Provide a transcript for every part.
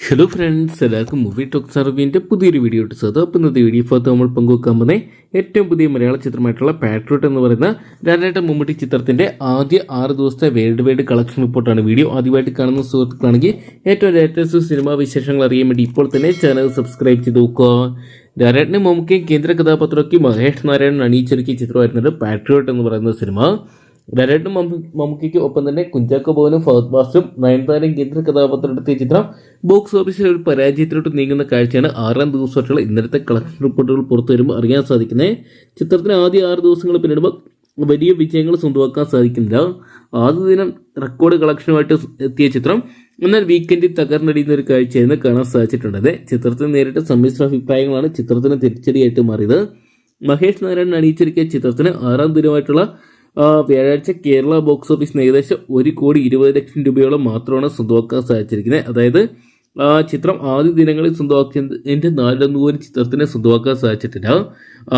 Hello friends, എല്ലാവർക്കും movie talks അറിവിൻ്റെ പുതിയൊരു വീഡിയോ ഇട്ട് സാർ. അപ്പോൾ ഇന്നത്തെ വീഡിയോ ഭാഗത്ത് നമ്മൾ പങ്കുവെക്കാൻ പോകുന്ന ഏറ്റവും പുതിയ മലയാള ചിത്രമായിട്ടുള്ള പാട്രിയോട്ട് എന്ന് പറയുന്ന ലാലേട്ടൻ മമ്മൂട്ടി ചിത്രത്തിൻ്റെ ആദ്യ 6 ദിവസത്തെ വേൾഡ് വൈഡ് കളക്ഷൻ റിപ്പോർട്ടാണ്. വീഡിയോ ആദ്യമായിട്ട് കാണുന്ന സുഹൃത്തുക്കളാണെങ്കിൽ ഏറ്റവും ലേറ്റസ്റ്റ് സിനിമാ വിശേഷങ്ങൾ അറിയാൻ വേണ്ടി ഇപ്പോൾ തന്നെ ചാനൽ സബ്സ്ക്രൈബ് ചെയ്ത് നോക്കുക. ലാലേട്ടനും മമ്മൂക്കയും കേന്ദ്ര കഥാപാത്രമാക്കി മഹേഷ് നാരായണൻ അണിയിച്ചൊരുക്കിയ ചിത്രമായിരുന്നത് പാട്രിയോട്ട് എന്ന് പറയുന്ന സിനിമ. ലാലേട്ടനും മമ്മൂക്കയ്ക്ക് ഒപ്പം തന്നെ കുഞ്ചാക്കോ ബോബനും ഫഹദ് ഫാസിലും നയൻതാരയും കേന്ദ്ര കഥാപാത്രമെടുത്തിയ ചിത്രം ബോക്സ് ഓഫീസിൽ ഒരു പരാജയത്തിലോട്ട് നീങ്ങുന്ന കാഴ്ചയാണ് 6ാം ദിവസമായിട്ടുള്ള ഇന്നലത്തെ കളക്ഷൻ റിപ്പോർട്ടുകൾ പുറത്തു വരുമ്പോൾ അറിയാൻ സാധിക്കുന്നത്. ചിത്രത്തിന് ആദ്യ 6 ദിവസങ്ങൾ പിന്നിടുമ്പോൾ വലിയ വിജയങ്ങൾ സ്വന്തമാക്കാൻ സാധിക്കുന്നില്ല. ആദ്യ ദിനം റെക്കോർഡ് കളക്ഷനുമായിട്ട് എത്തിയ ചിത്രം എന്നാൽ വീക്കെൻഡിൽ തകർന്നടിയുന്ന ഒരു കാഴ്ചയായിരുന്നു കാണാൻ സാധിച്ചിട്ടുള്ളത്. ചിത്രത്തിന് നേരിട്ട് സമ്മിശ്ര അഭിപ്രായങ്ങളാണ് ചിത്രത്തിന് തിരിച്ചടിയായിട്ട് മാറിയത്. മഹേഷ് നാരായണൻ അണിയിച്ചൊരുക്കിയ ചിത്രത്തിന് 6ാം ദിനമായിട്ടുള്ള വ്യാഴാഴ്ച കേരള ബോക്സ് ഓഫീസിന് ഏകദേശം 1,20,00,000 രൂപയോളം മാത്രമാണ് സ്വന്തമാക്കാൻ സാധിച്ചിരിക്കുന്നത്. അതായത് ചിത്രം ആദ്യ ദിനങ്ങളിൽ സ്വന്തമാക്കിയതിൻ്റെ 4 പോലും ചിത്രത്തിനെ സ്വന്തമാക്കാൻ സാധിച്ചിട്ടില്ല.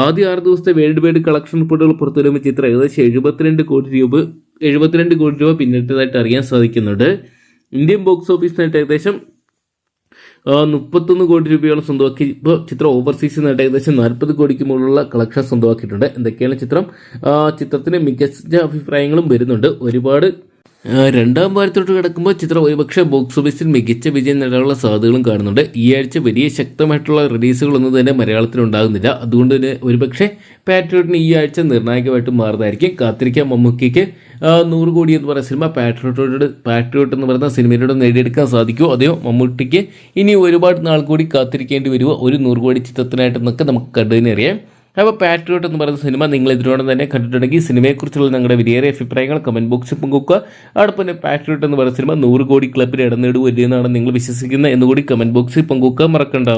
ആദ്യ 6 ദിവസത്തെ വേൾഡ് വൈഡ് കളക്ഷൻ റിപ്പോർട്ടുകൾ പുറത്തുവരുമ്പോൾ ചിത്രം ഏകദേശം 72 കോടി രൂപ പിന്നിട്ടതായിട്ട് അറിയാൻ സാധിക്കുന്നുണ്ട്. ഇന്ത്യൻ ബോക്സ് ഓഫീസിനായിട്ട് ഏകദേശം 31 കോടി രൂപയോളം സ്വന്തമാക്കി. ഇപ്പോൾ ചിത്രം ഓവർസീസിൽ നിന്നായിട്ട് ഏകദേശം 40 കോടിക്ക് മുകളിലുള്ള കളക്ഷൻ സ്വന്തമാക്കിയിട്ടുണ്ട്. എന്തൊക്കെയാണ് ചിത്രത്തിന് മികച്ച അഭിപ്രായങ്ങളും വരുന്നുണ്ട്. ഒരുപാട് രണ്ടാം വാരത്തോട്ട് കിടക്കുമ്പോൾ ചിത്രം ഒരുപക്ഷെ ബോക്സ് ഓഫീസിൽ മികച്ച വിജയം നേടാനുള്ള സാധ്യതകളും കാണുന്നുണ്ട്. ഈ ആഴ്ച വലിയ ശക്തമായിട്ടുള്ള റിലീസുകളൊന്നും തന്നെ മലയാളത്തിൽ ഉണ്ടാകുന്നില്ല. അതുകൊണ്ട് തന്നെ ഒരുപക്ഷെ പാട്രിയോട്ടിന് ഈ ആഴ്ച നിർണായകമായിട്ട് മാറുന്നതായിരിക്കും. കാത്തിരിക്കാൻ മമ്മൂക്കയ്ക്ക് 100 കോടി എന്ന് പറയുന്ന സിനിമ പാട്രിയോട്ട് എന്ന് പറയുന്ന സിനിമയിലൂടെ നേടിയെടുക്കാൻ സാധിക്കുമോ, അതെയോ മമ്മൂട്ടിക്ക് ഇനി ഒരുപാട് നാൾ കൂടി കാത്തിരിക്കേണ്ടി വരുമോ ഒരു 100 കോടി ചിത്രത്തിനായിട്ടെന്നൊക്കെ നമുക്ക് കണ്ടുതന്നെ അറിയാം. അപ്പോൾ പാട്രിയോട്ട് എന്ന് പറയുന്ന സിനിമ നിങ്ങൾ ഇതിനോടൊപ്പം തന്നെ കണ്ടിട്ടുണ്ടെങ്കിൽ സിനിമയെക്കുറിച്ചുള്ള നിങ്ങളുടെ വിലയേറിയ അഭിപ്രായങ്ങൾ കമൻറ്റ് ബോക്സിൽ പങ്കുവെക്കുക. അതോടൊപ്പം തന്നെ പാട്രിയോട്ട് എന്ന് പറയുന്ന സിനിമ 100 കോടി ക്ലബിൽ ഇടം നേടുക എന്നാണ് നിങ്ങൾ വിശ്വസിക്കുന്നത് എന്നുകൂടി കമൻറ്റ് ബോക്സിൽ പങ്കുവെക്കാൻ മറക്കണ്ട.